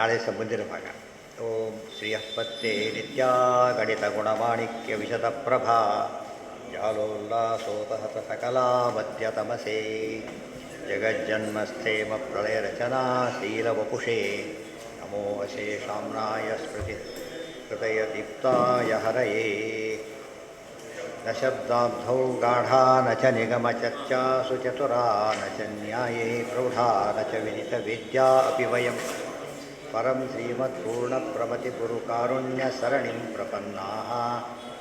ನಾಳೆ ಮುಂದಿನ ಭಾಗ. ಓಂ ಶ್ರೀಯಃಪತ್ತೇ ನಿತ್ಯಾ ಗಣಿತ ಗುಣಮಾಣಿಕ್ಯ ವಿಶದ ಪ್ರಭಾ ಜಾಲೋಲ್ಲಾಸೋಪಹತ ಸಕಲಾ ಮಧ್ಯತಮಸೇ ಜಗಜ್ಜನ್ಮಸ್ಥೇಮ ಪ್ರಳಯರಚನಾ ಶೀಲವಪುಷೇ ನಮೋ ಅಶೇಷಾಮ್ನಾಯ ಸ್ಮೃತಿ ಹೃದಯದೀಪ್ತಾಯ ಹರಯೇ ನ ಶಬ್ದಾಬ್ಧೌ ಗಾಢಾ ನ ಚ ನಿಗಮಚರ್ಚಾಸು ಚತುರಾ ನ ಚ ನ್ಯಾಯೇ ಪ್ರೌಢಾ ನ ಚ ವಿದಿತವಿದ್ಯಾ ಅಪಿ ವಯಂ ಪರಂ ಶ್ರೀಮತ್ಪೂರ್ಣಪ್ರಮತಿಗುರುಕಾರುಣ್ಯಸರಣಿಂ ಪ್ರಪನ್ನಾಃ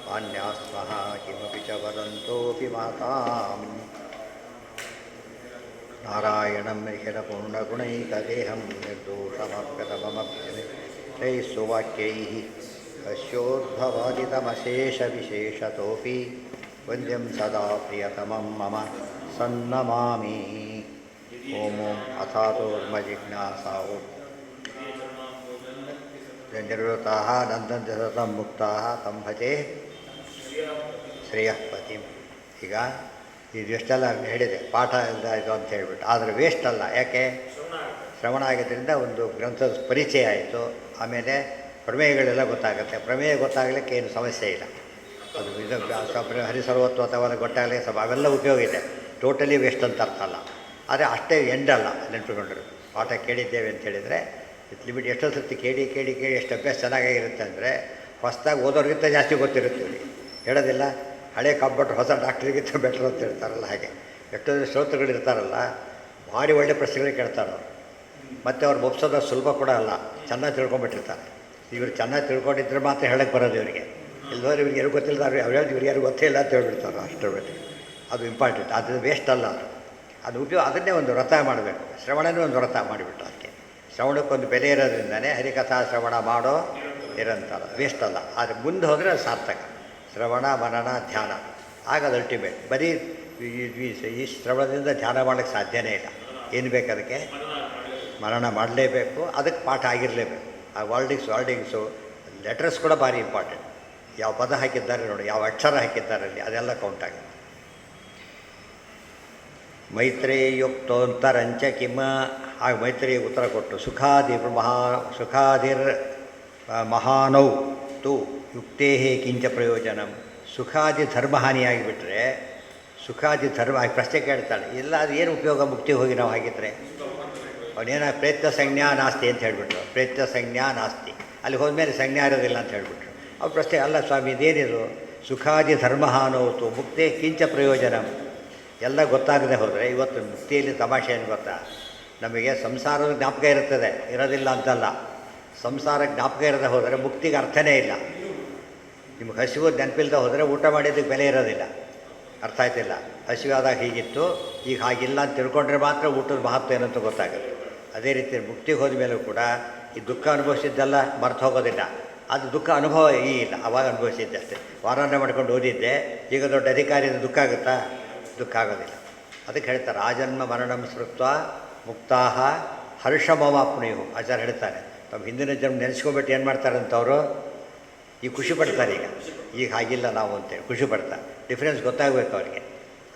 ಮಾನ್ಯಾಸ್ಮಃ ಕಿಮಪಿ ಚ ವದಂತೋಪಿ ಮಾತಾಂ ನಾರಾಯಣಂ ನಿಖಿಲಪೂರ್ಣಗುಣೈಕದೇಹಂ ನಿರ್ದೋಷಮಪ್ಯತಮಮಪ್ಯತೈಃ ಸುವಾಕ್ಯೈಃ ಅಸ್ಯೋದ್ಭವಾದಿತಮಶೇಷವಿಶೇಷತೋಪಿ ವಂದ್ಯಂ ಸದಾ ಪ್ರಿಯತಮಂ ಮಮ ಸನ್ನಮಾಮಿ. ಓಂ ಓಂ ಅಥಾತೋರ್ಮಜಿಜ್ಞಾಸಾ ನಿವೃತ್ತಾಃ ನಂದಂತೆ ಸತತಂ ಮುಕ್ತಾಃ ತಂ ಭಜೆ ಶ್ರೇಯಃಪತಿಂ. ಈಗ ಇದು ಎಷ್ಟೆಲ್ಲ ಹೇಳಿದೆ ಪಾಠ ಇದು ಅಂತ ಹೇಳಿಬಿಟ್ಟು, ಆದರೆ ವೇಸ್ಟ್ ಅಲ್ಲ. ಯಾಕೆ? ಶ್ರವಣ ಆಗಿದ್ದರಿಂದ ಒಂದು ಗ್ರಂಥದ ಪರಿಚಯ ಆಯಿತು. ಆಮೇಲೆ ಪ್ರಮೇಯಗಳೆಲ್ಲ ಗೊತ್ತಾಗುತ್ತೆ. ಪ್ರಮೇಯ ಗೊತ್ತಾಗಲಿಕ್ಕೆ ಏನು ಸಮಸ್ಯೆ ಇಲ್ಲ. ಅದು ಇದು ಹರಿಸರ್ವತ್ವ ಅಥವಾ ಗೊತ್ತಾಗಲಿಕ್ಕೆ ಸ್ವಲ್ಪ ಅವೆಲ್ಲ ಉಪಯೋಗ ಇದೆ. ಟೋಟಲಿ ವೇಸ್ಟ್ ಅಂತ ಅರ್ಥ ಅಲ್ಲ. ಆದರೆ ಅಷ್ಟೇ ಎಂಡ್ ಅಲ್ಲ. ನೆನಪಿಕೊಂಡ್ರು ಪಾಠ ಕೇಳಿದ್ದೇವೆ ಅಂತ ಹೇಳಿದರೆ ಇಟ್ ಲಿಮಿಟ್. ಎಷ್ಟೊಂದು ಸರ್ತಿ ಕೇಳಿ ಕೇಳಿ ಕೇಳಿ ಎಷ್ಟು ಅಭ್ಯಾಸ ಚೆನ್ನಾಗಿರುತ್ತೆ ಅಂದರೆ ಹೊಸದಾಗಿ ಓದೋರಿಗಿಂತ ಜಾಸ್ತಿ ಗೊತ್ತಿರುತ್ತೆ ಇವರಿಗೆ. ಹೇಳೋದಿಲ್ಲ, ಹಳೆ ಕಬ್ಬಟ್ಟು ಹೊಸ ಡಾಕ್ಟ್ರಿಗಿಂತ ಬೆಟ್ರ್ ಅಂತ ಹೇಳ್ತಾರಲ್ಲ ಹಾಗೆ. ಎಷ್ಟೊಂದು ಶ್ರೋತೃಗಳು ಇರ್ತಾರಲ್ಲ, ಭಾರಿ ಒಳ್ಳೆ ಪ್ರಶ್ನೆಗಳು ಕೇಳ್ತಾರೆ ಅವರು. ಮತ್ತು ಅವ್ರು ಒಪ್ಸೋದು ಸುಲಭ ಕೂಡ ಅಲ್ಲ, ಚೆನ್ನಾಗಿ ತಿಳ್ಕೊಂಬಿಟ್ಟಿರ್ತಾರೆ. ಇವರು ಚೆನ್ನಾಗಿ ತಿಳ್ಕೊಂಡಿದ್ರೆ ಮಾತ್ರ ಹೇಳಕ್ಕೆ ಬರೋದು ಇವರಿಗೆ. ಇಲ್ಲದವ್ರು ಇವ್ರಿಗೆ ಯಾರು ಗೊತ್ತಿಲ್ಲ, ಅವ್ರು ಹೇಳೋದು ಇವ್ರಿಗೆ ಯಾರು ಗೊತ್ತೇ ಇಲ್ಲ ಅಂತ ಹೇಳ್ಬಿಡ್ತಾರೆ. ಅಷ್ಟರ ಬಗ್ಗೆ ಅದು ಇಂಪಾರ್ಟೆಂಟ್. ಅದು ವೇಸ್ಟ್ ಅಲ್ಲ. ಅದು ಉಪಯೋಗ. ಅದನ್ನೇ ಒಂದು ವ್ರತ ಮಾಡಬೇಕು. ಶ್ರವಣನೇ ಒಂದು ವ್ರತ ಮಾಡಿಬಿಟ್ಟು ಅದಕ್ಕೆ ಶ್ರವಣಕ್ಕೊಂದು ಬೆಲೆ ಇರೋದ್ರಿಂದನೇ ಹರಿಕಥಾ ಶ್ರವಣ ಮಾಡೋ ನಿರಂತರ. ವೇಸ್ಟ್ ಅಲ್ಲ. ಆದರೆ ಮುಂದೆ ಹೋದರೆ ಅದು ಸಾರ್ಥಕ. ಶ್ರವಣ ಮನನ ಧ್ಯಾನ ಆಗದು ಅಲ್ಟಿಮೇಟ್. ಬರೀ ಈ ಶ್ರವಣದಿಂದ ಧ್ಯಾನ ಮಾಡೋಕ್ಕೆ ಸಾಧ್ಯನೇ ಇಲ್ಲ. ಏನು ಬೇಕು ಅದಕ್ಕೆ? ಮನನ ಮಾಡಲೇಬೇಕು. ಅದಕ್ಕೆ ಪಾಠ ಆಗಿರಲೇಬೇಕು. ಆ ವರ್ಡಿಂಗ್ಸು ಲೆಟರ್ಸ್ ಕೂಡ ಭಾರಿ ಇಂಪಾರ್ಟೆಂಟ್. ಯಾವ ಪದ ಹಾಕಿದ್ದಾರೆ ನೋಡಿ, ಯಾವ ಅಕ್ಷರ ಹಾಕಿದ್ದಾರೆ ಅಲ್ಲಿ, ಅದೆಲ್ಲ ಕೌಂಟ್ ಆಗುತ್ತೆ. ಮೈತ್ರೇಯೋಕ್ತೋಂತರಂಚ ಕಿಮ. ಆಗ ಮೈತ್ರೇಯ ಉತ್ತರ ಕೊಟ್ಟು ಸುಖಾದಿರ್ ಮಹಾನೌ ತು ಯುಕ್ತೇ ಕಿಂಚ ಪ್ರಯೋಜನಂ. ಸುಖಾದಿ ಧರ್ಮಹಾನಿಯಾಗಿಬಿಟ್ರೆ, ಸುಖಾದಿ ಧರ್ಮ ಆಗಿ ಪ್ರಶ್ನೆ ಕೇಳ್ತಾಳೆ, ಇಲ್ಲ ಅದು ಏನು ಉಪಯೋಗ ಮುಕ್ತಿಗೆ ಹೋಗಿ ನಾವು ಹಾಗಿದ್ರೆ? ಅವನೇನ ಪ್ರೇತ್ಯ ಸಂಜ್ಞಾ ನಾಸ್ತಿ ಅಂತ ಹೇಳಿಬಿಟ್ರು. ಪ್ರೇತ್ಯ ಸಂಜ್ಞಾ ನಾಸ್ತಿ. ಅಲ್ಲಿ ಹೋದ್ಮೇಲೆ ಸಂಜ್ಞಾ ಇರೋದಿಲ್ಲ ಅಂತ ಹೇಳಿಬಿಟ್ರು. ಅವ್ರ ಪ್ರಶ್ನೆ, ಅಲ್ಲ ಸ್ವಾಮಿ ಇದೇನಿದು? ಸುಖಾದಿ ಧರ್ಮಹಾನೋತು ಮುಕ್ತಿ ಕಿಂಚ ಪ್ರಯೋಜನಂ. ಎಲ್ಲ ಗೊತ್ತಾಗದೆ ಹೋದರೆ ಇವತ್ತು ಮುಕ್ತಿಯಲ್ಲಿ ತಮಾಷೆ ಏನು ಗೊತ್ತಾ? ನಮಗೆ ಸಂಸಾರದ ಜ್ಞಾಪಕ ಇರುತ್ತದೆ, ಇರೋದಿಲ್ಲ ಅಂತಲ್ಲ. ಸಂಸಾರ ಜ್ಞಾಪಕ ಇರದೆ ಹೋದರೆ ಮುಕ್ತಿಗೆ ಅರ್ಥನೇ ಇಲ್ಲ. ನಿಮ್ಗೆ ಹಸಿವು ನೆನಪಿಲ್ಲದೆ ಹೋದರೆ ಊಟ ಮಾಡಿದ್ದಕ್ಕೆ ಬೆಲೆ ಇರೋದಿಲ್ಲ. ಅರ್ಥ ಆಯ್ತಿಲ್ಲ? ಹಸಿವಾದಾಗ ಹೀಗಿತ್ತು, ಈಗ ಹಾಗಿಲ್ಲ ಅಂತ ತಿಳ್ಕೊಂಡ್ರೆ ಮಾತ್ರ ಊಟದ ಮಹತ್ವ ಏನಂತ ಗೊತ್ತಾಗುತ್ತೆ. ಅದೇ ರೀತಿ ಮುಕ್ತಿಗೆ ಹೋದ ಮೇಲೂ ಕೂಡ ಈ ದುಃಖ ಅನುಭವಿಸಿದ್ದೆಲ್ಲ ಮರ್ತು ಹೋಗೋದಿಲ್ಲ. ಅದು ದುಃಖ ಅನುಭವ ಇಲ್ಲ, ಅವಾಗ ಅನುಭವಿಸಿದ್ದೆ ಅಷ್ಟೇ. ವಾರಾಂತ್ಯ ಮಾಡ್ಕೊಂಡು ಓದಿದ್ದೆ, ಈಗ ದೊಡ್ಡ ಅಧಿಕಾರಿಯಿಂದ ದುಃಖ ಆಗುತ್ತಾ? ದುಃಖ ಆಗೋದಿಲ್ಲ. ಅದಕ್ಕೆ ಹೇಳ್ತಾರೆ, ಆಜನ್ಮ ಮರಣಂ ಸ್ಮೃತ್ವ ಮುಕ್ತಾಹ ಹರ್ಷಮವಾಪ್ನುಯು. ಆಚಾರ್ಯ ಹೇಳ್ತಾರೆ, ತಮ್ಮ ಹಿಂದಿನ ಜನ್ಮ ನೆನೆಸ್ಕೊಬಿಟ್ಟು ಏನು ಮಾಡ್ತಾರಂತವರು ಈಗ ಖುಷಿ ಪಡ್ತಾರೆ. ಈಗ ಹಾಗಿಲ್ಲ ನಾವು ಅಂತೇಳಿ ಖುಷಿ ಪಡ್ತಾರೆ. ಡಿಫ್ರೆನ್ಸ್ ಗೊತ್ತಾಗಬೇಕು ಅವರಿಗೆ.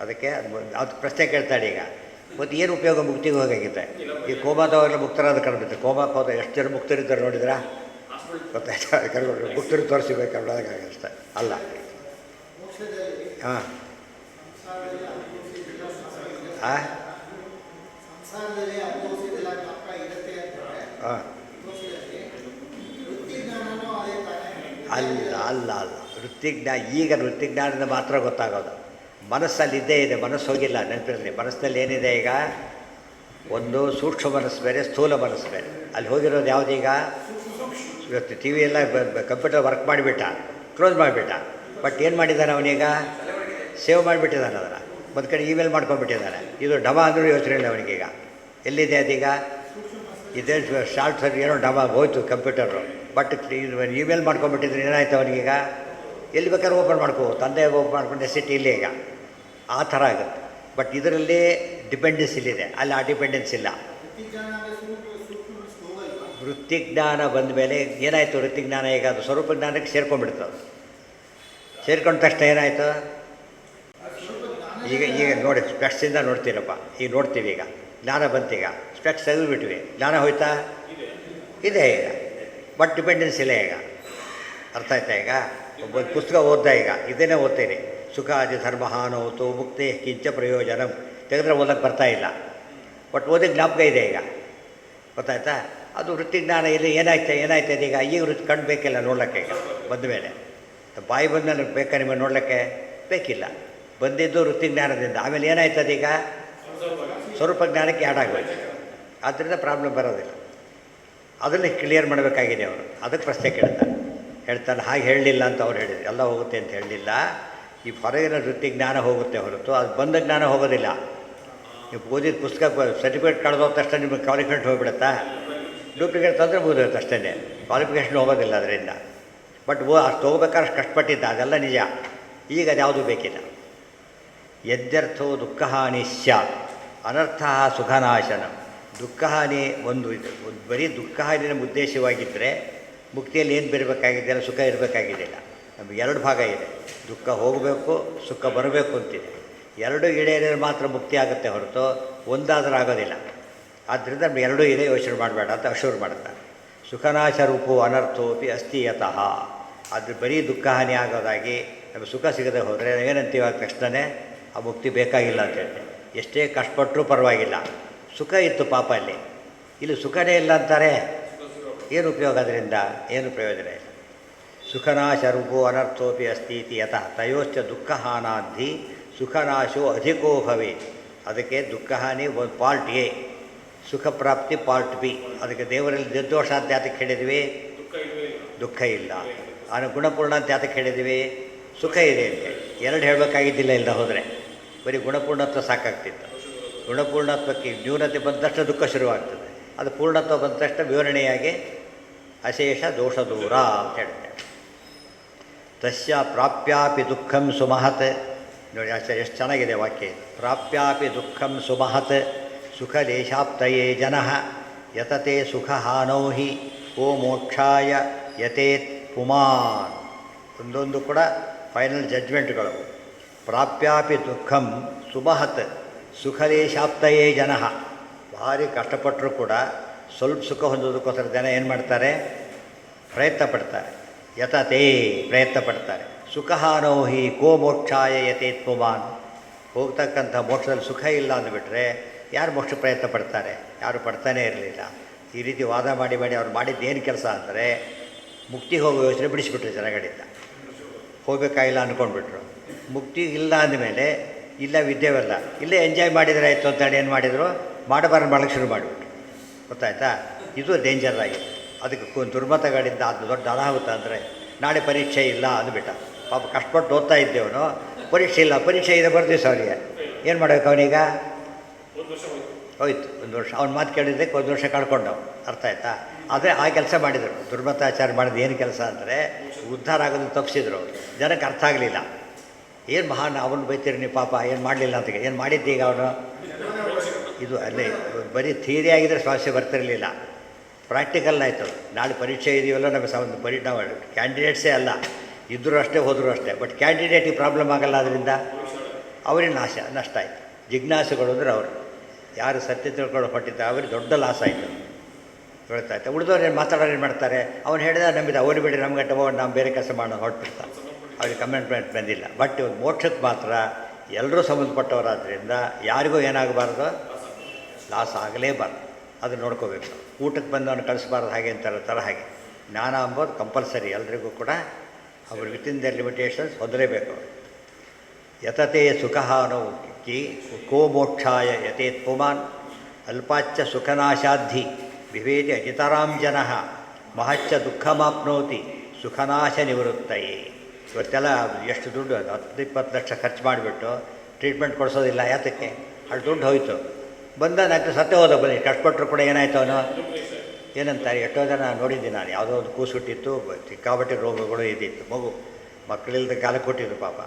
ಅದಕ್ಕೆ ಅದು ಪ್ರಶ್ನೆ ಕೇಳ್ತಾಳೆ. ಈಗ ಮತ್ತು ಏನು ಉಪಯೋಗ ಮುಕ್ತಿಗೆ ಹೋಗಾಗಿದೆ? ಈ ಕೋಮಾದವಾಗಲೇ ಮುಕ್ತರಾದ ಕಂಡುಬಿಡ್ತಾರೆ. ಕೋಮಾಕ್ಕೆ ಹೋದ ಎಷ್ಟು ಜನ ಮುಕ್ತರಿದ್ದಾರೆ ನೋಡಿದ್ರಾ? ಗೊತ್ತಾಯ್ತಾ? ಕರ್ಕೊಂಡು ಮುಕ್ತರು ತೋರಿಸಿಬೇಕು ಅಷ್ಟೇ ಅಲ್ಲ. ಹಾಂ ಹಾಂ ಅಲ್ಲ ಅಲ್ಲ ಅಲ್ಲ ವೃತ್ತಿಜ್ಞಾನ. ಈಗ ವೃತ್ತಿಜ್ಞಾನದಿಂದ ಮಾತ್ರ ಗೊತ್ತಾಗೋದು. ಮನಸ್ಸಲ್ಲಿ ಇದ್ದೇ ಇದೆ, ಮನಸ್ಸು ಹೋಗಿಲ್ಲ. ನೆನಪಿರಲಿ, ಮನಸ್ಸಿನಲ್ಲಿ ಏನಿದೆ ಈಗ? ಒಂದು ಸೂಕ್ಷ್ಮ ಮನಸ್ಸು ಬೇರೆ, ಸ್ಥೂಲ ಮನಸ್ಸು ಬೇರೆ. ಅಲ್ಲಿ ಹೋಗಿರೋದು ಯಾವುದೀಗ? ಇವತ್ತು ಟಿ ವಿ ಎಲ್ಲ ಕಂಪ್ಯೂಟರ್ ವರ್ಕ್ ಮಾಡಿಬಿಟ್ಟ, ಕ್ಲೋಸ್ ಮಾಡಿಬಿಟ್ಟ. ಬಟ್ ಏನು ಮಾಡಿದ್ದಾನೆ ಅವನೀಗ? ಸೇವ್ ಮಾಡಿಬಿಟ್ಟಿದ್ದಾನೆ ಅದನ್ನು. ಒಂದು ಕಡೆ ಇಮೇಲ್ ಮಾಡ್ಕೊಂಡ್ಬಿಟ್ಟಿದ್ದಾನೆ. ಇದು ಡಮ ಅಂದರೂ ಯೋಚನೆ ಇಲ್ಲ ಅವನಿಗೀಗ. ಎಲ್ಲಿದೆ ಅದೀಗ? ಇದೇ ಶಾರ್ಟ್ ಸರ್ ಏನೋ ಡಮ ಹೋಯ್ತು ಕಂಪ್ಯೂಟರು. ಬಟ್ ಇದು ಇಮೇಲ್ ಮಾಡ್ಕೊಂಡ್ಬಿಟ್ಟಿದ್ರೆ ಏನಾಯ್ತು ಅವನಿಗೀಗ? ಎಲ್ಲಿ ಬೇಕಾದ್ರೂ ಓಪನ್ ಮಾಡ್ಕೋ, ತಂದೆ ಓಪನ್ ಮಾಡ್ಕೊಂಡು ಎಸಿಟಿ ಇಲ್ಲೇ ಈಗ. ಆ ಥರ ಆಗುತ್ತೆ. ಬಟ್ ಇದರಲ್ಲಿ ಡಿಪೆಂಡೆನ್ಸ್ ಇಲ್ಲಿದೆ, ಅಲ್ಲಿ ಆ ಡಿಪೆಂಡೆನ್ಸ್ ಇಲ್ಲ. ವೃತ್ತಿಜ್ಞಾನ ಬಂದ ಮೇಲೆ ಏನಾಯಿತು? ವೃತ್ತಿಜ್ಞಾನ ಈಗ ಅದು ಸ್ವರೂಪ ಜ್ಞಾನಕ್ಕೆ ಸೇರ್ಕೊಂಡ್ಬಿಡ್ತದೆ. ಸೇರ್ಕೊಂಡ ತಕ್ಷಣ ಏನಾಯಿತು? ಈಗ ನೋಡಿ, ಸ್ಪೆಕ್ಟ್ಸಿಂದ ನೋಡ್ತೀರಪ್ಪ. ಈಗ ನೋಡ್ತೀವಿ, ಈಗ ಜ್ಞಾನ ಬಂತೀಗ. ಸ್ಪೆಕ್ಟ್ಸ್ ತೆಗೆದುಬಿಟ್ವಿ, ಜ್ಞಾನ ಹೋಯ್ತಾ? ಇದೆ ಈಗ, ಬಟ್ ಡಿಪೆಂಡೆನ್ಸ್ ಇಲ್ಲ ಈಗ. ಅರ್ಥ ಆಯ್ತಾ? ಈಗ ಒಬ್ಬ ಪುಸ್ತಕ ಓದ್ತಾ, ಈಗ ಇದನ್ನೇ ಓದ್ತೀನಿ, ಸುಖಾದಿ ಧರ್ಮಹಾನೋತು ಮುಕ್ತಿ ಕಿಂಚ ಪ್ರಯೋಜನ ತೆಗೆದ್ರೆ ಓದಕ್ಕೆ ಬರ್ತಾ ಇಲ್ಲ, ಬಟ್ ಓದಕ್ಕೆ ಜ್ಞಾಪಕ ಇದೆ ಈಗ. ಗೊತ್ತಾಯ್ತಾ? ಅದು ವೃತ್ತಿಜ್ಞಾನ ಇಲ್ಲಿ ಏನಾಯ್ತದೆ ಈಗ ವೃತ್ತಿ ಕಣ್ಣು ಬೇಕಿಲ್ಲ ನೋಡ್ಲಿಕ್ಕೆ. ಈಗ ಬಂದ ಮೇಲೆ ಬಾಯಿ ಬಂದ ಬೇಕಾ ನಿಮಗೆ ನೋಡಲಿಕ್ಕೆ? ಬೇಕಿಲ್ಲ. ಬಂದಿದ್ದು ವೃತ್ತಿಜ್ಞಾನದಿಂದ. ಆಮೇಲೆ ಏನಾಯ್ತದೆ ಈಗ? ಸ್ವರೂಪ ಜ್ಞಾನಕ್ಕೆ ಆಡಾಗಬೇಕು. ಆದ್ದರಿಂದ ಪ್ರಾಬ್ಲಮ್ ಬರೋದಿಲ್ಲ. ಅದನ್ನು ಕ್ಲಿಯರ್ ಮಾಡಬೇಕಾಗಿದೆ ಅವರು. ಅದಕ್ಕೆ ಪ್ರಶ್ನೆ ಹೇಳ್ತಾರೆ ಹಾಗೆ ಹೇಳಲಿಲ್ಲ ಅಂತ ಅವ್ರು ಹೇಳಿದ್ರು. ಎಲ್ಲ ಹೋಗುತ್ತೆ ಅಂತ ಹೇಳಲಿಲ್ಲ. ಈ ಹೊರಗಿನ ವೃತ್ತಿ ಜ್ಞಾನ ಹೋಗುತ್ತೆ ಹೊರತು ಅದು ಬಂದ ಜ್ಞಾನ ಹೋಗೋದಿಲ್ಲ. ನೀವು ಓದಿದ ಪುಸ್ತಕ ಸರ್ಟಿಫಿಕೇಟ್ ಕಳೆದೋದ ತಕ್ಷಣ ನಿಮಗೆ ಕ್ವಾಲಿಫಿಕೇಷನ್ ಹೋಗ್ಬಿಡುತ್ತಾ? ಡೂಪ್ಲಿಕೇಟ್ ತಂದರೆ ಮುಗಿದೋಗುತ್ತೆ ಅಷ್ಟೇ, ಕ್ವಾಲಿಫಿಕೇಷನ್ ಹೋಗೋದಿಲ್ಲ ಅದರಿಂದ. ಬಟ್ ಅಷ್ಟು ತೊಗೋಬೇಕಾದ್ರೆ ಅಷ್ಟು ಕಷ್ಟಪಟ್ಟಿದ್ದ, ಅದೆಲ್ಲ ನಿಜ. ಈಗ ಅದು ಯಾವುದೂ ಬೇಕಿಲ್ಲ. ಯದ್ಯರ್ಥೋ ದುಃಖಹಾನಿ ಸ್ಯಾತ್ ಅನರ್ಥ ಸುಖನಾಶನ. ದುಃಖಹಾನಿ ಒಂದು ಬರೀ ದುಃಖಹಾನಿನ ಉದ್ದೇಶವಾಗಿದ್ದರೆ ಮುಕ್ತಿಯಲ್ಲಿ ಏನು ಬರಬೇಕಾಗಿದೆಯಲ್ಲ, ಸುಖ ಇರಬೇಕಾಗಿದ್ದಿಲ್ಲ. ನಮಗೆ ಎರಡು ಭಾಗ ಇದೆ, ದುಃಖ ಹೋಗಬೇಕು, ಸುಖ ಬರಬೇಕು ಅಂತಿದೆ. ಎರಡು ಈಡೇರಿದ್ರೆ ಮಾತ್ರ ಮುಕ್ತಿ ಆಗುತ್ತೆ ಹೊರತು ಒಂದಾದರೂ ಆಗೋದಿಲ್ಲ. ಆದ್ದರಿಂದ ನಮ್ಗೆ ಎರಡೂ ಇದೆ, ಯೋಚನೆ ಮಾಡಬೇಡ ಅಂತ ಅಶೂರ್ ಮಾಡ್ತಾರೆ. ಸುಖನಾಶ ರೂಪೋ ಅನರ್ಥೋಪಿ ಅಸ್ತಿ ಯತಃ. ಅದು ಬರೀ ದುಃಖ ಹಾನಿ ಆಗೋದಾಗಿ ನಮಗೆ ಸುಖ ಸಿಗದೆ ಹೋದರೆ ಏನಂತೀವಿ ಆದ ತಕ್ಷಣವೇ ಆ ಮುಕ್ತಿ ಬೇಕಾಗಿಲ್ಲ ಅಂತ ಹೇಳ್ತೇವೆ. ಎಷ್ಟೇ ಕಷ್ಟಪಟ್ಟರೂ ಪರವಾಗಿಲ್ಲ, ಸುಖ ಇತ್ತು ಪಾಪ ಅಲ್ಲಿ, ಇಲ್ಲಿ ಸುಖನೇ ಇಲ್ಲ ಅಂತಾರೆ. ಏನು ಉಪಯೋಗ ಅದರಿಂದ? ಏನು ಪ್ರಯೋಜನ ಇಲ್ಲ. ಸುಖನಾಶ ರೂಪೋ ಅನರ್ಥೋಪಿ ಅಸ್ತಿ ಇತಿ ಯತಃ ತಯೋಶ್ಚ ದುಃಖಹಾನಾಧಿ ಸುಖನಾಶೋ ಅಧಿಕೋ ಭವೆ. ಅದಕ್ಕೆ ದುಃಖಹಾನಿ ಒಂದು ಪಾರ್ಟ್ ಎ, ಸುಖ ಪ್ರಾಪ್ತಿ ಪಾರ್ಟ್ ಬಿ. ಅದಕ್ಕೆ ದೇವರಲ್ಲಿ ನಿರ್ದೋಷ ಅಂತ ಯಾತಕ್ಕೆ ಹೇಳಿದ್ವಿ? ದುಃಖ ಇಲ್ಲ. ಅವನು ಗುಣಪೂರ್ಣ ಅಂತ ಯಾತಕ್ಕೆ ಹೇಳಿದ್ವಿ? ಸುಖ ಇದೆ ಅಂತ. ಎರಡು ಹೇಳಬೇಕಾಗಿದ್ದಿಲ್ಲ ಇಲ್ಲದ ಹೋದರೆ, ಬರೀ ಗುಣಪೂರ್ಣತ್ವ ಸಾಕಾಗ್ತಿತ್ತು. ಗುಣಪೂರ್ಣತ್ವಕ್ಕೆ ನ್ಯೂನತೆ ಬಂದ ತಕ್ಷಣ ದುಃಖ ಶುರುವಾಗ್ತದೆ. ಅದು ಪೂರ್ಣತ್ವ ಬಂದ ತಕ್ಷಣ ವಿವರಣೆಯಾಗಿ ಅಶೇಷ ದೋಷ ದೂರ ಅಂತ ಹೇಳ್ತೇವೆ. ತಸ್ಯ ಪ್ರಾಪ್ಯಾಪಿ ದುಃಖಂ ಸುಮಹತ್. ನೋಡಿ ಎಷ್ಟು ಚೆನ್ನಾಗಿದೆ ವಾಕ್ಯ ಇದು. ಪ್ರಾಪ್ಯಾಪಿ ದುಃಖಂ ಸುಮಹತ್ ಸುಖಲೇಶಾಪ್ತಯೇ ಜನಃ ಯತತೆ ಸುಖಹಾನೋ ಹಿ ಓ ಮೋಕ್ಷಾಯ ಯತೇತ್ ಪುಮಾನ್. ಒಂದೊಂದು ಕೂಡ ಫೈನಲ್ ಜಡ್ಜ್ಮೆಂಟ್ಗಳು. ಪ್ರಾಪ್ಯಾಪಿ ದುಃಖಂ ಸುಮಹತ್ ಸುಖಲೇಶಾಪ್ತಯೇ ಜನಃ. ಭಾರಿ ಕಷ್ಟಪಟ್ಟರೂ ಕೂಡ ಸ್ವಲ್ಪ ಸುಖ ಹೊಂದೋದಕ್ಕೋಸ್ಕರ ಜನ ಏನು ಮಾಡ್ತಾರೆ? ಪ್ರಯತ್ನ ಪಡ್ತಾರೆ. ಯತತೆ ಪ್ರಯತ್ನ ಪಡ್ತಾರೆ. ಸುಖಹಾನೋ ಹಿ ಕೋ ಮೋಕ್ಷಾಯ ಯತೇತ್ ಪುಮಾನ್. ಹೋಗ್ತಕ್ಕಂಥ ಮೋಕ್ಷದಲ್ಲಿ ಸುಖ ಇಲ್ಲ ಅಂದುಬಿಟ್ರೆ ಯಾರು ಮೋಕ್ಷ ಪ್ರಯತ್ನ ಪಡ್ತಾರೆ? ಯಾರು ಪಡ್ತಾನೇ ಇರಲಿಲ್ಲ. ಈ ರೀತಿ ವಾದ ಮಾಡಿ ಅವ್ರು ಮಾಡಿದ್ದೇನು ಕೆಲಸ ಅಂದರೆ ಮುಕ್ತಿಗೆ ಹೋಗೋ ಯೋಚನೆ ಬಿಡಿಸಿಬಿಟ್ರು ಜನಗಳಿಂದ. ಹೋಗಬೇಕಾಗಿಲ್ಲ ಅಂದ್ಕೊಂಡ್ಬಿಟ್ರು. ಮುಕ್ತಿ ಇಲ್ಲ ಅಂದಮೇಲೆ ಇಲ್ಲ ವಿದ್ಯೆವಲ್ಲ, ಇಲ್ಲೇ ಎಂಜಾಯ್ ಮಾಡಿದರೆ ಆಯಿತು ಅಂತೇಳಿ ಏನು ಮಾಡಿದರು? ಮಾಡಬಾರ್ದು ಮಾಡೋಕ್ಕೆ ಶುರು ಮಾಡಿಬಿಟ್ರು. ಗೊತ್ತಾಯ್ತಾ? ಇದು ಡೇಂಜರ್ ಆಗಿದೆ. ಅದಕ್ಕೆ ದುರ್ಮತಗಳಿಂದ ಅದು ದೊಡ್ಡ ಅನಾಹುತ. ಅಂದರೆ ನಾಳೆ ಪರೀಕ್ಷೆ ಇಲ್ಲ ಅಂದುಬಿಟ್ಟ. ಪಾಪ ಕಷ್ಟಪಟ್ಟು ಓದ್ತಾ ಇದ್ದೇವನು, ಪರೀಕ್ಷೆ ಇಲ್ಲ, ಪರೀಕ್ಷೆ ಇದೆ ಬರ್ದಿವ್ಸ ಅವನಿಗೆ ಏನು ಮಾಡಬೇಕು? ಅವನೀಗ ಹೋಯ್ತು ಒಂದು ವರ್ಷ. ಅವ್ನ ಮಾತು ಕೇಳಿದ್ದಕ್ಕೆ ಒಂದು ವರ್ಷ ಕಳ್ಕೊಂಡವು. ಅರ್ಥ ಆಯ್ತಾ? ಆದರೆ ಆ ಕೆಲಸ ಮಾಡಿದರು. ದುರ್ಮತಾಚಾರ ಮಾಡಿದ ಏನು ಕೆಲಸ ಅಂದರೆ ಉದ್ಧಾರ ಆಗೋದನ್ನು ತಪ್ಪಿಸಿದ್ರು ಅವರು. ಜನಕ್ಕೆ ಅರ್ಥ ಆಗಲಿಲ್ಲ. ಏನು ಮಹಾನ್ ಅವನು ಬೈತೀರಿ ನೀವು, ಪಾಪ ಏನು ಮಾಡಲಿಲ್ಲ ಅಂತ. ಏನು ಮಾಡಿದ್ದೀಗ ಅವನು? ಇದು ಅಲ್ಲೇ ಬರೀ ಥಿಯರಿ ಆಗಿದ್ದರೆ ಸಮಸ್ಯೆ ಬರ್ತಿರಲಿಲ್ಲ. ಪ್ರಾಕ್ಟಿಕಲ್ ಆಯಿತು. ನಾಳೆ ಪರೀಕ್ಷೆ ಇದೆಯಲ್ಲ, ನಮಗೆ ನಾವು ಕ್ಯಾಂಡಿಡೇಟ್ಸೇ ಅಲ್ಲ, ಇದ್ದರೂ ಅಷ್ಟೇ ಹೋದರೂ ಅಷ್ಟೇ. ಬಟ್ ಕ್ಯಾಂಡಿಡೇಟಿಗೆ ಪ್ರಾಬ್ಲಮ್ ಆಗಲ್ಲ. ಅದರಿಂದ ಅವರಿಗೆ ನಷ್ಟ ಆಯಿತು. ಜಿಜ್ಞಾಸುಗಳು ಅಂದರೆ ಅವರು ಯಾರು ಸತ್ಯ ತಿಳ್ಕೊಂಡು ಹೊಟ್ಟಿದ್ದಾರೆ ಅವ್ರಿಗೆ ದೊಡ್ಡ ಲಾಸ್ ಆಯಿತು. ಗೊತ್ತಾಯ್ತು. ಉಳಿದವ್ರು ಏನು ಮಾತಾಡೋರು ಏನು ಮಾಡ್ತಾರೆ? ಅವ್ನು ಹೇಳಿದ ನಂಬಿದ, ಅವ್ರು ಬಿಡಿ ನಮ್ಗೆ ತಗೊಂಡು ನಾವು ಬೇರೆ ಕೆಲಸ ಮಾಡೋದು ಹೊರಟ್ಬಿಡ್ತಾರೆ. ಅವ್ರಿಗೆ ಕಮೆಂಟ್ಮೆಂಟ್ ಬಂದಿಲ್ಲ. ಬಟ್ ಇವಾಗ ಮೋಕ್ಷಕ್ಕೆ ಮಾತ್ರ ಎಲ್ಲರೂ ಸಂಬಂಧಪಟ್ಟವರಾದ್ದರಿಂದ ಯಾರಿಗೂ ಏನಾಗಬಾರ್ದು? ಲಾಸ್ ಆಗಲೇಬಾರ್ದು. ಅದನ್ನು ನೋಡ್ಕೋಬೇಕು. ಊಟಕ್ಕೆ ಬಂದವನು ಕಳಿಸ್ಬಾರ್ದು ಹಾಗೆ ಅಂತಾರ ಹಾಗೆ. ಜ್ಞಾನ ಅಂಬೋದು ಕಂಪಲ್ಸರಿ ಎಲ್ರಿಗೂ ಕೂಡ. ಅವರು ವಿತಿನ್ ದ ಲಿಮಿಟೇಷನ್ಸ್ ಹೊಂದಲೇಬೇಕು. ಯತತೆ ಸುಖಹಾನೋ ಕಿ ಕೋ ಮೋಕ್ಷಾಯ ಯತೇತ್ ಪುಮಾನ್ ಅಲ್ಪಾಚ್ಚ ಸುಖನಾಶಾಧಿ ವಿವೇದಿ ಅಜಿತರಾಂ ಜನಃ ಮಹಚ್ಚ ದುಃಖಮಾಪ್ನೋತಿ ಸುಖನಾಶ ನಿವೃತ್ತಯೇ. ಇವತ್ತೆಲ್ಲ ಎಷ್ಟು ದುಡ್ಡು, 10-20 ಲಕ್ಷ ಖರ್ಚು ಮಾಡಿಬಿಟ್ಟು ಟ್ರೀಟ್ಮೆಂಟ್ ಕೊಡಿಸೋದಿಲ್ಲ. ಯಾತಕ್ಕೆ? ಅಷ್ಟು ದುಡ್ಡು ಹೋಯಿತು. ಬಂದ ನಾಲ್ಕು ಸತ್ತೇ ಹೋದ. ಬನ್ನಿ ಕಷ್ಟಪಟ್ಟರು ಕೂಡ ಏನಾಯ್ತು ಅವನು? ಏನಂತಾರೆ ಎಷ್ಟೋ ಜನ ನೋಡಿದ್ದೀನಿ ನಾನು. ಯಾವುದೋ ಒಂದು ಕೂಸುಟ್ಟಿತ್ತು, ಸಿಕ್ಕಾಬಟ್ಟೆ ರೋಗಗಳು ಇದ್ದಿತ್ತು. ಮಕ್ಕಳಿಲ್ಲದ ಕಾಲ ಕೊಟ್ಟಿದ್ದು ಪಾಪ.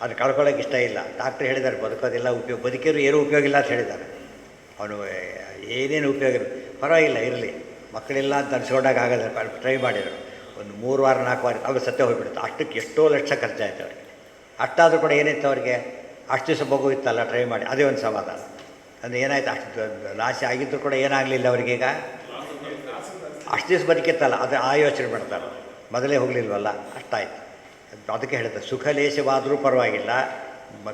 ಅದು ಕಳ್ಕೊಳ್ಳೋಕೆ ಇಷ್ಟ ಇಲ್ಲ. ಡಾಕ್ಟ್ರ್ ಹೇಳಿದ್ದಾರೆ ಬದುಕೋದಿಲ್ಲ, ಬದುಕಿದ್ರು ಏನೂ ಉಪಯೋಗ ಇಲ್ಲ ಅಂತ ಹೇಳಿದ್ದಾರೆ. ಅವನು ಏನೇನು ಉಪಯೋಗ ಪರವಾಗಿಲ್ಲ ಇರಲಿ, ಮಕ್ಕಳಿಲ್ಲ ಅಂತ ಅನ್ಸ್ಕೊಂಡಾಗ ಆಗೋದು. ಟ್ರೈ ಮಾಡಿದರು ಒಂದು 3 ವಾರ 4 ವಾರ, ಅವಾಗ ಸತ್ಯ ಹೋಗಿಬಿಡುತ್ತೆ. ಅಷ್ಟಕ್ಕೆ ಎಷ್ಟೋ ಲಕ್ಷ ಖರ್ಚಾಯ್ತು ಅವ್ರಿಗೆ. ಅಷ್ಟಾದರೂ ಕೂಡ ಏನಿತ್ತು ಅವ್ರಿಗೆ? ಅಷ್ಟು ದಿವಸ ಮಗು ಇತ್ತಲ್ಲ, ಟ್ರೈ ಮಾಡಿ, ಅದೇ ಒಂದು ಸಮಾಧಾನ. ಅಂದರೆ ಏನಾಯ್ತು? ಅಷ್ಟು ನಾಶ ಆಗಿದ್ದರೂ ಕೂಡ ಏನಾಗಲಿಲ್ಲ ಅವರಿಗೀಗ. ಅಷ್ಟು ದಿವಸ ಬದುಕಿತ್ತಲ್ಲ ಅದು ಆ ಯೋಚನೆ ಮಾಡ್ತಾರೆ, ಮೊದಲೇ ಹೋಗಲಿಲ್ವಲ್ಲ ಅಷ್ಟಾಯ್ತು. ಅದಕ್ಕೆ ಹೇಳ್ತಾರೆ ಸುಖಲೇಶವಾದರೂ ಪರವಾಗಿಲ್ಲ,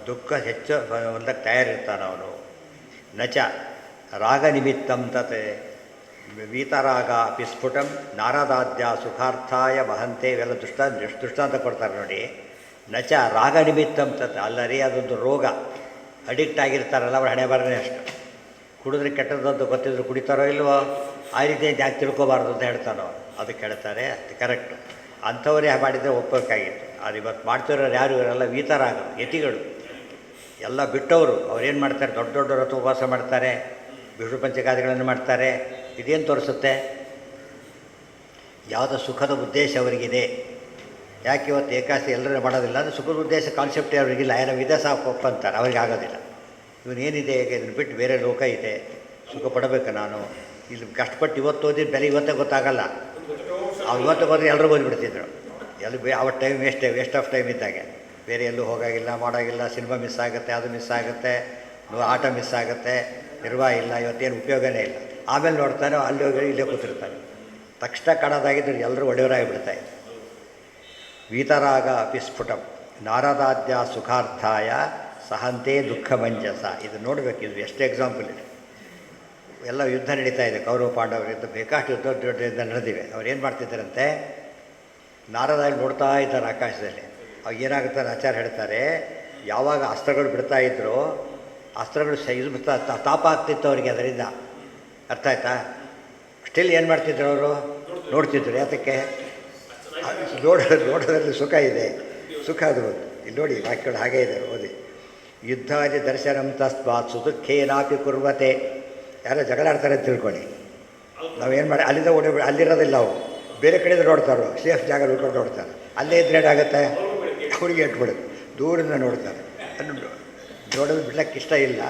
ದುಃಖ ಹೆಚ್ಚು ಒಂದಕ್ಕೆ ತಯಾರಿರ್ತಾನೆ ಅವನು. ನಚ ರಾಗ ನಿಮಿತ್ತಂ ತತ್ ವೀತರಾಗ ಅಪಿ ಸ್ಫುಟಂ ನಾರದಾದ್ಯ ಸುಖಾರ್ಥಾಯ ವಹಂತೆ, ಇವೆಲ್ಲ ದೃಷ್ಟಾಂತ ಕೊಡ್ತಾರೆ ನೋಡಿ. ನಚ ರಾಗ ನಿಮಿತ್ತಂ ತತ್, ಅಲ್ಲರಿ ಅದೊಂದು ರೋಗ, ಅಡಿಕ್ಟ್ ಆಗಿರ್ತಾರಲ್ಲ ಅವ್ರ ಹಣೆ ಬರನೇ ಅಷ್ಟು. ಕುಡಿದ್ರೆ ಕೆಟ್ಟದಂತ ಗೊತ್ತಿದ್ರು ಕುಡಿತಾರೋ ಇಲ್ವೋ, ಆ ರೀತಿ ಯಾಕೆ ತಿಳ್ಕೊಬಾರ್ದು ಅಂತ ಹೇಳ್ತಾನೋ, ಅದಕ್ಕೆ ಹೇಳ್ತಾರೆ ಅದು ಕರೆಕ್ಟು. ಅಂಥವರೇ ಮಾಡಿದರೆ ಒಪ್ಪಬೇಕಾಗಿತ್ತು. ಅದು ಇವತ್ತು ಮಾಡ್ತಿರೋರು ಯಾರು ಇವರೆಲ್ಲ ವೀತರಾಗ ಯತಿಗಳು ಎಲ್ಲ ಬಿಟ್ಟವರು. ಅವ್ರೇನು ಮಾಡ್ತಾರೆ, ದೊಡ್ಡ ದೊಡ್ಡ ರಥ ಉಪವಾಸ ಮಾಡ್ತಾರೆ, ವಿಷ್ಣು ಪಂಚಕಾದಿಗಳನ್ನು ಮಾಡ್ತಾರೆ. ಇದೇನು ತೋರಿಸುತ್ತೆ, ಯಾವುದೋ ಸುಖದ ಉದ್ದೇಶ ಅವರಿಗಿದೆ. ಯಾಕೆ ಇವತ್ತು ಏಕಾದಶಿ ಎಲ್ಲರೂ ಮಾಡೋದಿಲ್ಲ ಅಂದರೆ ಸುಖದ ಉದ್ದೇಶ ಕಾನ್ಸೆಪ್ಟೇ ಅವರಿಗಿಲ್ಲ. ಏನೋ ವಿಧ ಸಾಕು ಒಪ್ಪಂತಾರೆ, ಅವ್ರಿಗೆ ಆಗೋದಿಲ್ಲ. ಇವನೇನಿದೆ, ಈಗ ಇದನ್ನು ಬಿಟ್ಟು ಬೇರೆ ಲೋಕ ಇದೆ, ಸುಖ ಪಡಬೇಕು ನಾನು. ಇಲ್ಲಿ ಕಷ್ಟಪಟ್ಟು ಇವತ್ತು ಓದಿದ್ದು ಬೆಲೆ ಇವತ್ತೇ ಗೊತ್ತಾಗಲ್ಲ. ಇವತ್ತು ಹೋದರೆ ಎಲ್ಲರೂ ಓದಿಬಿಡ್ತಿದ್ರು. ಅವತ್ತು ಟೈಮ್ ವೇಸ್ಟ್ ಆಫ್ ಟೈಮ್ ಇದ್ದಾಗೆ. ಬೇರೆ ಎಲ್ಲೂ ಹೋಗಾಗಿಲ್ಲ, ಮಾಡೋಗಿಲ್ಲ, ಸಿನಿಮಾ ಮಿಸ್ ಆಗುತ್ತೆ, ಅದು ಮಿಸ್ ಆಗುತ್ತೆ, ಆಟ ಮಿಸ್ ಆಗುತ್ತೆ, ನಿರ್ವಾಹ ಇಲ್ಲ, ಇವತ್ತೇನು ಉಪಯೋಗನೇ ಇಲ್ಲ. ಆಮೇಲೆ ನೋಡ್ತಾನೆ ಅಲ್ಲಿ ಹೋಗಿ ಇಲ್ಲೇ ಕೂತಿರ್ತಾನೆ. ತಕ್ಷಣ ಕಾಣೋದಾಗಿದ್ದರು ಎಲ್ಲರೂ ಒಡೆಯವರಾಗಿಬಿಡ್ತಾಯಿದ್ರು. ವೀತರಾಗ ಅಪಿ ಸ್ಫುಟಂ ನಾರದಾದ್ಯ ಸುಖಾರ್ಥಾಯ ಸಹಂತೆ ದುಃಖ ಮಂಜಸ. ಇದು ನೋಡಬೇಕು, ಇದು ಎಷ್ಟು ಎಕ್ಸಾಂಪಲ್ ಇದೆ. ಎಲ್ಲ ಯುದ್ಧ ನಡೀತಾ ಇದೆ, ಕೌರವ ಪಾಂಡವರ ಯುದ್ಧ, ಬೇಕಾಷ್ಟು ಯುದ್ಧ ನಡೆದಿವೆ. ಅವ್ರು ಏನು ಮಾಡ್ತಿದ್ದಾರಂತೆ, ನಾರದಾಗಿ ನೋಡ್ತಾ ಇದ್ದಾರೆ ಆಕಾಶದಲ್ಲಿ. ಅವಾಗ ಏನಾಗುತ್ತೆ ಆಚಾರ್ಯ ಹೇಳ್ತಾರೆ, ಯಾವಾಗ ಅಸ್ತ್ರಗಳು ಬಿಡ್ತಾಯಿದ್ರು ಅಸ್ತ್ರಗಳು ಇದು ತಾಪ ಆಗ್ತಿತ್ತು ಅವರಿಗೆ, ಅದರಿಂದ ಅರ್ಥ ಆಯ್ತಾ. ಸ್ಟಿಲ್ ಏನು ಮಾಡ್ತಿದ್ರು ಅವರು, ನೋಡ್ತಿದ್ರು. ಯಾತಕ್ಕೆ, ನೋಡೋದ್ರಲ್ಲಿ ಸುಖ ಇದೆ, ಸುಖ ಅದು. ಇಲ್ಲಿ ನೋಡಿ ವಾಕ್ಯಗಳು ಹಾಗೇ ಇದೆ, ಓದಿ. ಯುದ್ಧಾದಿ ದರ್ಶನಂ ತಸ್ಮಾತ್ ಸುದುಃಖೇನಾಪಿ ಕುರ್ವತೆ. ಯಾರೋ ಜಗಳಾಡ್ತಾರೆ ಅಂತ ತಿಳ್ಕೊಳ್ಳಿ, ನಾವೇನು ಮಾಡಿ ಅಲ್ಲಿಂದ ಅಲ್ಲಿರೋದಿಲ್ಲ, ಅವು ಬೇರೆ ಕಡೆಯಿಂದ ನೋಡ್ತಾರೋ, ಸೇಫ್ ಜಾಗ ಉಳ್ಕೊಂಡು ನೋಡ್ತಾರೆ. ಅಲ್ಲೇ ಇದ್ರೆ ಏನಾಗುತ್ತೆ, ಅವ್ರಿಗೆ ಇಟ್ಬಿಡುತ್ತೆ, ದೂರಿಂದ ನೋಡ್ತಾರೆ. ನೋಡೋದು ಬಿಡ್ಲಿಕ್ಕೆ ಇಷ್ಟ ಇಲ್ಲ,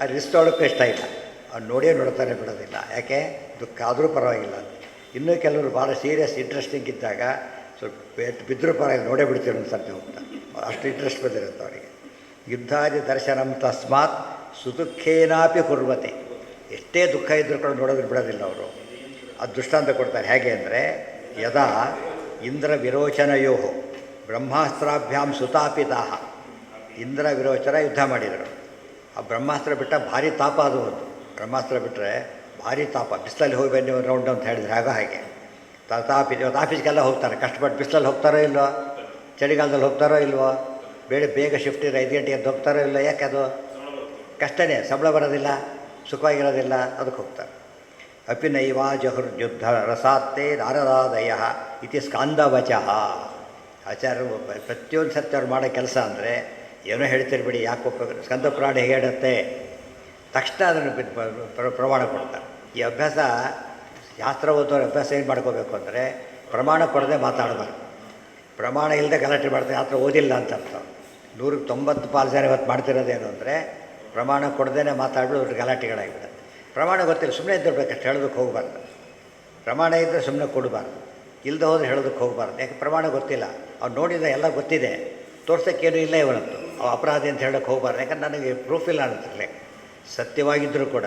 ಅದು ರಿಸ್ಕ್ ತೊಗೊಳಕ್ಕೂ ಇಷ್ಟ ಇಲ್ಲ. ಅವ್ನು ನೋಡೇ ನೋಡ್ತಾನೆ, ಬಿಡೋದಿಲ್ಲ. ಯಾಕೆ, ದುಃಖ ಆದರೂ ಪರವಾಗಿಲ್ಲ. ಇನ್ನೂ ಕೆಲವರು ಭಾಳ ಸೀರಿಯಸ್ ಇಂಟ್ರೆಸ್ಟಿಂಗ್ ಇದ್ದಾಗ ಸ್ವಲ್ಪ ಬಿದ್ದರೂ ಪರವಾಗಿಲ್ಲ, ನೋಡೇ ಬಿಡ್ತೀವಿ ಒಂದು ಸರ್ತಿ ಹೋಗ್ತಾರೆ, ಅಷ್ಟು ಇಂಟ್ರೆಸ್ಟ್ ಬಂದಿರುತ್ತೆ ಅವರಿಗೆ. ಯುದ್ಧಾದಿ ದರ್ಶನಂ ತಸ್ಮಾತ್ ಸುದುಃಖೇನಾಪಿ ಕುರ್ವತೆ. ಎಷ್ಟೇ ದುಃಖ ಇದ್ದರೂ ಕೂಡ ನೋಡೋದು ಬಿಡೋದಿಲ್ಲ ಅವರು. ಅದು ದೃಷ್ಟಾಂತ ಕೊಡ್ತಾರೆ. ಹೇಗೆ ಅಂದರೆ, ಯದಾ ಇಂದ್ರ ವಿರೋಚನಯೋ ಬ್ರಹ್ಮಾಸ್ತ್ರಾಭ್ಯಾಂ ಸುತಾಪಿತಾಹ. ಇಂದ್ರ ವಿರೋಚನ ಯುದ್ಧ ಮಾಡಿದರು. ಆ ಬ್ರಹ್ಮಾಸ್ತ್ರ ಬಿಟ್ಟ ಭಾರಿ ತಾಪ ಅದು. ಒಂದು ಬ್ರಹ್ಮಾಸ್ತ್ರ ಬಿಟ್ಟರೆ ಭಾರಿ ತಾಪ, ಬಿಸಿಲಲ್ಲಿ ಹೋಗಿ ಬನ್ನಿ ಒಂದು ರೌಂಡ್ ಅಂತ ಹೇಳಿದ್ರೆ ಹಾಗೆ ತಾಪಿ. ಇವತ್ತು ಆಫೀಸ್ಗೆಲ್ಲ ಹೋಗ್ತಾರೆ, ಕಷ್ಟಪಟ್ಟು ಬಿಸಿಲಲ್ಲಿ ಹೋಗ್ತಾರೋ ಇಲ್ವೋ, ಚಳಿಗಾಲದಲ್ಲಿ ಹೋಗ್ತಾರೋ ಇಲ್ವೋ, ಬೇಗ ಶಿಫ್ಟ್ ಇರೋ 5 ಗಂಟೆಗೆ ಎದ್ದು ಹೋಗ್ತಾರೋ ಇಲ್ಲ. ಯಾಕೆ, ಅದು ಕಷ್ಟನೇ, ಸಂಬಳ ಬರೋದಿಲ್ಲ, ಸುಖವಾಗಿರೋದಿಲ್ಲ, ಅದಕ್ಕೆ ಹೋಗ್ತಾರೆ. ಅಪಿನೈವ ಜಹುರ್ಯುದ್ಧ ರಸಾತ್ತೇ ನಾರದಾದಯ ಇತಿ ಸ್ಕಾಂದವಚಃ. ಆಚಾರ್ಯರು ಪ್ರತಿಯೊಂದು ಸತ್ಯ ಅವ್ರು ಮಾಡೋ ಕೆಲಸ ಅಂದರೆ ಏನೋ ಹೇಳ್ತಿರ್ಬಿಡಿ, ಯಾಕೆ ಒಪ್ಪ ಸ್ಕಂದ ಪುರಾಣ ಹೇಗೆ ಹೇಳುತ್ತೆ, ತಕ್ಷಣ ಅದನ್ನು ಪ್ರಮಾಣ ಕೊಡ್ತಾರೆ. ಈ ಅಭ್ಯಾಸ, ಶಾಸ್ತ್ರ ಓದೋರು ಅಭ್ಯಾಸ ಏನು ಮಾಡ್ಕೋಬೇಕು ಅಂದರೆ, ಪ್ರಮಾಣ ಕೊಡದೆ ಮಾತಾಡಬಾರ್ದು. ಪ್ರಮಾಣ ಇಲ್ಲದೆ ಗಲಾಟೆ ಮಾಡ್ತಾರೆ, ಶಾಸ್ತ್ರ ಓದಿಲ್ಲ ಅಂತ ಅರ್ಥ. 190 ಜನ ಇವತ್ತು ಮಾಡ್ತಿರೋದೇನು ಅಂದರೆ, ಪ್ರಮಾಣ ಕೊಡದೇ ಮಾತಾಡೋದು ಅವ್ರಿಗೆ ಗಲಾಟೆಗಳಾಗಿಬಿಡುತ್ತೆ. ಪ್ರಮಾಣ ಗೊತ್ತಿಲ್ಲ, ಸುಮ್ಮನೆ ಇದ್ದಿರ್ಬೇಕಷ್ಟು, ಹೇಳೋದಕ್ಕೆ ಹೋಗಬಾರ್ದು. ಪ್ರಮಾಣ ಇದ್ದರೆ ಸುಮ್ಮನೆ ಕೊಡಬಾರ್ದು, ಇಲ್ಲದೆ ಹೋದರೆ ಹೇಳೋದಕ್ಕೆ ಹೋಗಬಾರ್ದು. ಯಾಕೆ, ಪ್ರಮಾಣ ಗೊತ್ತಿಲ್ಲ, ಅವ್ನು ನೋಡಿದ ಎಲ್ಲ ಗೊತ್ತಿದೆ, ತೋರ್ಸೋಕ್ಕೇನು ಇಲ್ಲ ಇವನತ್ತು, ಅವು ಅಪರಾಧಿ ಅಂತ ಹೇಳೋಕ್ಕೆ ಹೋಗಬಾರ್ದು. ಯಾಕಂದ್ರೆ ನನಗೆ ಪ್ರೂಫ್ ಇಲ್ಲ ಅನ್ನಿಸ್ತಿರ್ಲೆ. ಸತ್ಯವಾಗಿದ್ದರೂ ಕೂಡ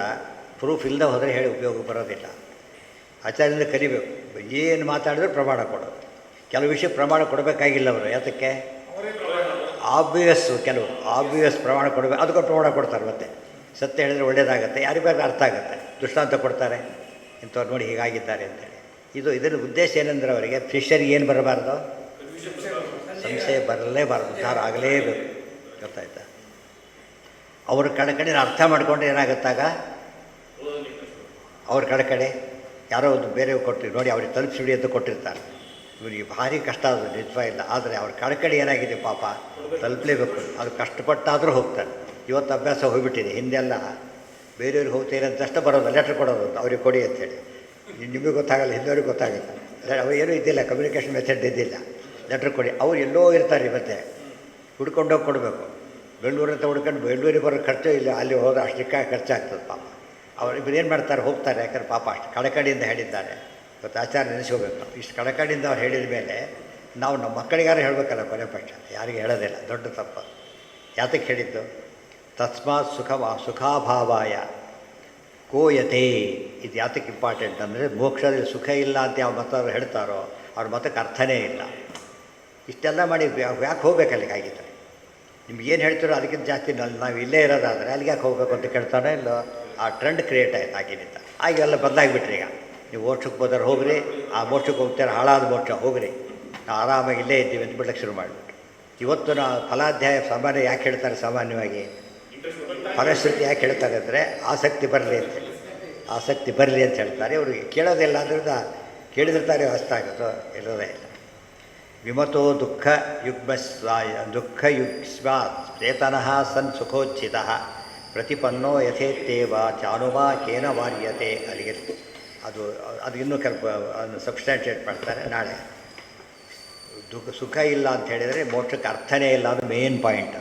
ಪ್ರೂಫ್ ಇಲ್ಲದೆ ಹೋದರೆ ಹೇಳಿ ಉಪಯೋಗ ಬರೋದಿಲ್ಲ. ಆಚಾರ್ಯದಿಂದ ಕಲಿಬೇಕು, ಏನು ಮಾತಾಡಿದ್ರು ಪ್ರಮಾಣ ಕೊಡೋದು. ಕೆಲವು ವಿಷಯ ಪ್ರಮಾಣ ಕೊಡಬೇಕಾಗಿಲ್ಲ ಅವರು. ಯಾತಕ್ಕೆ, ಕೆಲವು ಆಬ್ವಿಯಸ್ ಪ್ರಮಾಣ ಕೊಡಬೇಕು, ಅದಕ್ಕೆ ಪ್ರಮಾಣ ಕೊಡ್ತಾರೆ. ಮತ್ತೆ ಸತ್ಯ ಹೇಳಿದರೆ ಒಳ್ಳೆಯದಾಗತ್ತೆ, ಯಾರಿಗೆ ಬೇಕಾದ್ರೆ ಅರ್ಥ ಆಗುತ್ತೆ, ದೃಷ್ಟಾಂತ ಕೊಡ್ತಾರೆ, ಇಂಥವ್ರು ನೋಡಿ ಹೀಗಾಗಿದ್ದಾರೆ ಅಂತೇಳಿ. ಇದರ ಉದ್ದೇಶ ಏನಂದರೆ, ಅವರಿಗೆ ಫಿಶರಿಗೆ ಏನು ಬರಬಾರ್ದು, ಸಂಶಯ ಬರಲೇಬಾರ್ದು, ಉದ್ಧಾರ ಆಗಲೇಬೇಕು. ಗೊತ್ತಾಯ್ತಾ. ಅವ್ರ ಕಡೆ ಅರ್ಥ ಮಾಡಿಕೊಂಡ್ರೆ ಏನಾಗುತ್ತಾಗ, ಅವ್ರ ಕಡೆ ಯಾರೋ ಒಂದು ಬೇರೆ ಕೊಟ್ಟು ನೋಡಿ ಅವ್ರಿಗೆ ತಲುಪಿಸಿಬಿಡಿ ಅಂತ ಕೊಟ್ಟಿರ್ತಾರೆ. ಇವರಿಗೆ ಭಾರಿ ಕಷ್ಟ ಅದು ನಿಜವಾಗಿಲ್ಲ. ಆದರೆ ಅವ್ರ ಕಡೆ ಏನಾಗಿದೆ ಪಾಪ, ತಲುಪಲೇಬೇಕು. ಅದು ಕಷ್ಟಪಟ್ಟಾದರೂ ಹೋಗ್ತಾರೆ. ಇವತ್ತು ಅಭ್ಯಾಸ ಹೋಗಿಬಿಟ್ಟಿದೆ. ಹಿಂದೆಲ್ಲ ಬೇರೆಯವ್ರಿಗೆ ಹೋಗ್ತೀರಿ ಅಂತಷ್ಟು ಬರೋದು, ಲೆಟ್ರ್ ಕೊಡೋದು ಅವ್ರಿಗೆ ಕೊಡಿ ಅಂಥೇಳಿ. ನಿಮಗೆ ಗೊತ್ತಾಗಲ್ಲ, ಹಿಂದವ್ರಿಗೆ ಗೊತ್ತಾಗುತ್ತೆ. ಅವ್ರು ಇದ್ದಿಲ್ಲ, ಕಮ್ಯುನಿಕೇಷನ್ ಮೆಥಡ್ ಇದ್ದಿಲ್ಲ. ಲೆಟ್ರ್ ಕೊಡಿ, ಅವ್ರು ಎಲ್ಲೋ ಇರ್ತಾರೆ, ಮತ್ತೆ ಹುಡ್ಕೊಂಡೋಗಿ ಕೊಡಬೇಕು. ಬೆಂಗಳೂರಂತ ಹುಡ್ಕೊಂಡು ಬೆಂಗಳೂರಿಗೆ ಬರೋ ಖರ್ಚು ಇಲ್ಲ, ಅಲ್ಲಿ ಹೋದ್ರೆ ಅಷ್ಟಕ್ಕೆ ಖರ್ಚಾಗ್ತದೆ ಪಾಪ. ಅವ್ರು ಇಬ್ಬರು ಏನು ಮಾಡ್ತಾರೆ, ಹೋಗ್ತಾರೆ. ಯಾಕಂದ್ರೆ ಪಾಪ ಅಷ್ಟು ಕಳಕಳಿಯಿಂದ ಹೇಳಿದ್ದಾರೆ. ಇವತ್ತು ಆಚಾರ ನೆನೆಸ್ಕೋಬೇಕು. ಇಷ್ಟು ಕಳಕಳಿಯಿಂದ ಅವ್ರು ಹೇಳಿದ ಮೇಲೆ ನಾವು ನಮ್ಮ ಮಕ್ಕಳಿಗಾರು ಹೇಳಬೇಕಲ್ಲ, ಕೊನೆ ಪಕ್ಷ ಯಾರಿಗೆ ಹೇಳೋದಿಲ್ಲ, ದೊಡ್ಡ ತಪ್ಪು. ಯಾತಕ್ಕೆ ಹೇಳಿದ್ದು, ತಸ್ಮಾತ್ ಸುಖಾಭಾವಾಯ ಕೋಯತೆ ಇದು ಯಾತಕ್ಕೆ ಇಂಪಾರ್ಟೆಂಟ್ ಅಂದರೆ ಮೋಕ್ಷದಲ್ಲಿ ಸುಖ ಇಲ್ಲ ಅಂತ ಯಾವ ಮತವ್ರು ಹೇಳ್ತಾರೋ ಅವ್ರ ಮತಕ್ಕೆ ಅರ್ಥನೇ ಇಲ್ಲ. ಇಷ್ಟೆಲ್ಲ ಮಾಡಿ ಯಾಕೆ ಹೋಗ್ಬೇಕಲ್ಲಿಗೆ ಆಗಿದ್ದರೆ ನಿಮ್ಗೆ ಏನು ಹೇಳ್ತೀರೋ ಅದಕ್ಕಿಂತ ಜಾಸ್ತಿ ನಾವು ಇಲ್ಲೇ ಇರೋದಾದರೆ ಅಲ್ಲಿಗೆ ಯಾಕೆ ಹೋಗ್ಬೇಕು ಅಂತ ಕೇಳ್ತಾನೆ ಇಲ್ಲ. ಆ ಟ್ರೆಂಡ್ ಕ್ರಿಯೇಟ್ ಆಯ್ತು ಆಗಿನಿಂದ. ಆಗ ಎಲ್ಲ ಬದಲಾಗಿಬಿಟ್ರಿ. ಈಗ ನೀವು ಮೋಕ್ಷಕ್ಕೆ ಹೋದ್ರೆ ಹೋಗ್ರಿ, ಆ ಮೋಕ್ಷಕ್ಕೆ ಹೋಗ್ತಾರೆ ಹಾಳಾದ ಮೋಕ್ಷ ಹೋಗ್ರಿ, ನಾವು ಆರಾಮಾಗಿ ಇಲ್ಲೇ ಇದ್ದೀವಿ ಅಂತ ಬಿಡ್ಲಿಕ್ಕೆ ಶುರು ಮಾಡಿಬಿಟ್ರು. ಇವತ್ತು ನಾವು ಫಲಾಧ್ಯಾಯ ಸಾಮಾನ್ಯ ಯಾಕೆ ಹೇಳ್ತಾರೆ? ಸಾಮಾನ್ಯವಾಗಿ ಫಲಶ್ರುತಿ ಯಾಕೆ ಹೇಳ್ತಾರೆ ಅಂದರೆ ಆಸಕ್ತಿ ಬರಲಿ ಅಂತ ಹೇಳಿ, ಆಸಕ್ತಿ ಬರಲಿ ಅಂತ ಹೇಳ್ತಾರೆ. ಅವ್ರಿಗೆ ಕೇಳೋದಿಲ್ಲ ಅಂದ್ರಿಂದ ಕೇಳಿದಿರ್ತಾರೆ ವ್ಯವಸ್ಥೆ ಆಗುತ್ತೋ ಇರೋದೇ ಇಲ್ಲ. ವಿಮತೋ ದುಃಖ ಯುಗ್ಸ್ವಾತ್ ಚೇತನಃ ಸನ್ ಸುಖೋಚ್ಛಿತ ಪ್ರತಿಪನ್ನೋ ಯಥೇತ್ತೇವ ಚಾನುಮಾ ಕೇನ ವಾರ್ಯತೆ. ಅಲ್ಲಿಗೆ ಅದು ಇನ್ನೂ ಸಬ್ಸ್ಟ್ಯಾನ್ಷಿಯೇಟ್ ಮಾಡ್ತಾರೆ ನಾಳೆ. ಸುಖ ಇಲ್ಲ ಅಂತ ಹೇಳಿದರೆ ಮೋಕ್ಷಕ್ಕೆ ಅರ್ಥನೇ ಇಲ್ಲ, ಅದು ಮೇನ್ ಪಾಯಿಂಟ್.